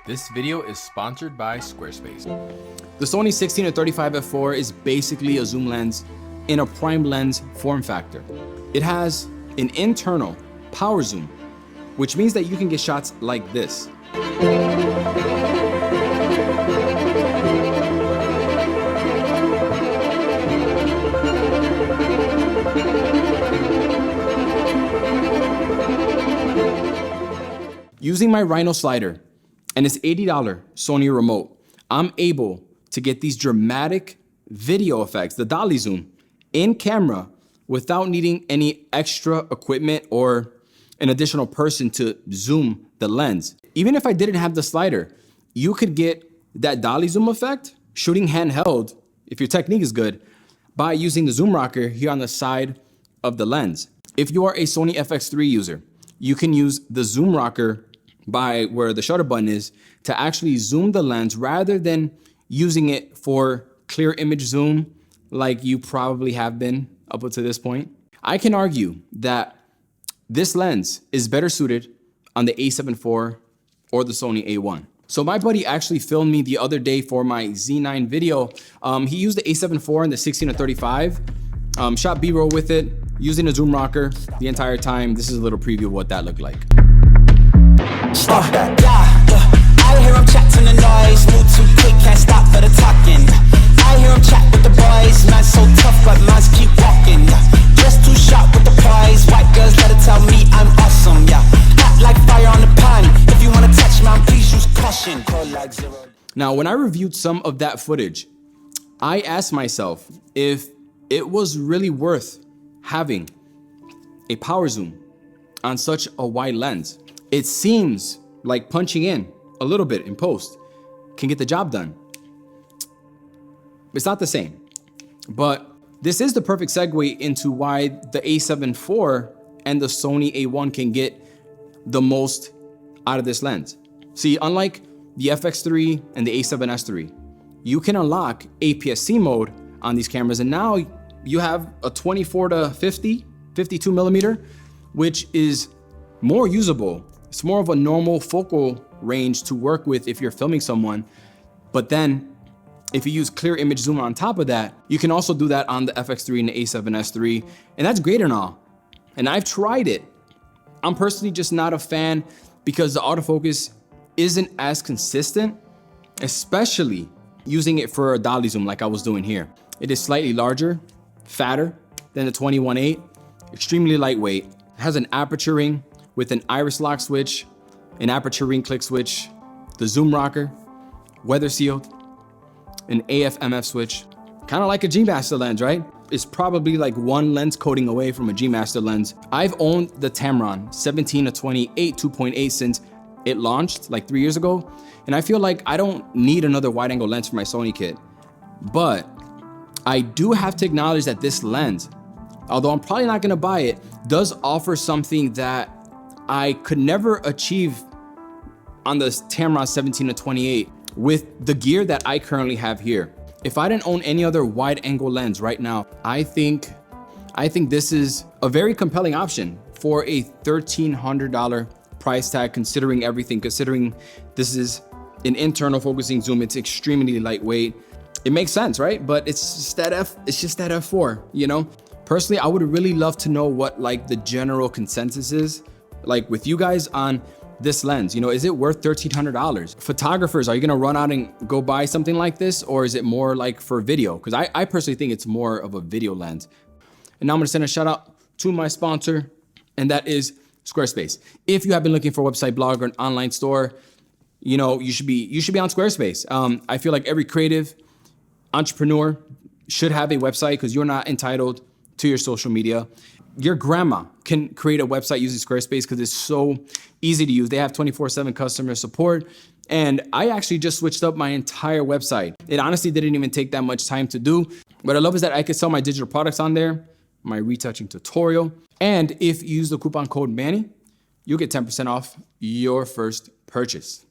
This video is sponsored by Squarespace. The Sony 16-35 f4 is basically a zoom lens in a prime lens form factor. It has an internal power zoom, which means that you can get shots like this. Using my Rhino slider and its $80 Sony remote, I'm able to get these dramatic video effects, the dolly zoom, in camera without needing any extra equipment or an additional person to zoom the lens. Even if I didn't have the slider, you could get that dolly zoom effect shooting handheld, if your technique is good, by using the zoom rocker here on the side of the lens. If you are a Sony FX3 user, you can use the zoom rocker by where the shutter button is to actually zoom the lens rather than using it for clear image zoom like you probably have been up until this point. I can argue that this lens is better suited on the a7 IV or the Sony a1. So my buddy actually filmed me the other day for my Z9 video. He used the a7 IV and the 16-35, shot B-roll with it, using a zoom rocker the entire time. This is a little preview of what that looked like. I hear him chat to the noise, move too quick, can't stop for the talking. I hear him chat with the boys, man so tough, but mans keep walking. Just too sharp with the prize, white girls let her tell me I'm awesome, yeah. Hot like fire on the pan, if you wanna touch man, please use caution. Cold like zero. Now, when I reviewed some of that footage, I asked myself if it was really worth having a power zoom on such a wide lens. It seems like punching in a little bit in post can get the job done. It's not the same, but this is the perfect segue into why the a7 IV and the Sony a1 can get the most out of this lens. See, unlike the FX3 and the a7S III, you can unlock APS-C mode on these cameras, and now you have a 24 to 50, 52 millimeter, which is more usable. It's more of a normal focal range to work with if you're filming someone. But then if you use clear image zoom on top of that, you can also do that on the FX3 and the a7S III. And that's great and all. And I've tried it. I'm personally just not a fan because the autofocus isn't as consistent, especially using it for a dolly zoom like I was doing here. It is slightly larger, fatter than the 21.8, extremely lightweight, has an aperture ring with an iris lock switch, an aperture ring click switch, the zoom rocker, weather sealed, an AF/MF switch, kind of like a G Master lens, right? It's probably like one lens coating away from a G Master lens. I've owned the Tamron 17-28 2.8 since it launched like 3 years ago. And I feel like I don't need another wide angle lens for my Sony kit. But I do have to acknowledge that this lens, although I'm probably not gonna buy it, does offer something that I could never achieve on the Tamron 17-28 with the gear that I currently have here. If I didn't own any other wide angle lens right now, I think this is a very compelling option for a $1,300 price tag, considering everything, considering this is an internal focusing zoom. It's extremely lightweight. It makes sense, right? But it's just that F4, you know? Personally, I would really love to know what like the general consensus is, like with you guys on this lens. You know, is it worth $1,300? Photographers, are you gonna run out and go buy something like this, or is it more like for video? Because I personally think it's more of a video lens. And now I'm gonna send a shout out to my sponsor, and that is Squarespace. If you have been looking for a website, blog, or an online store, you know, you should be on Squarespace. I feel like every creative entrepreneur should have a website because you're not entitled to your social media. Your grandma can create a website using Squarespace because it's so easy to use. They have 24/7 customer support. And I actually just switched up my entire website. It honestly didn't even take that much time to do. What I love is that I could sell my digital products on there, my retouching tutorial. And if you use the coupon code Manny, you'll get 10% off your first purchase.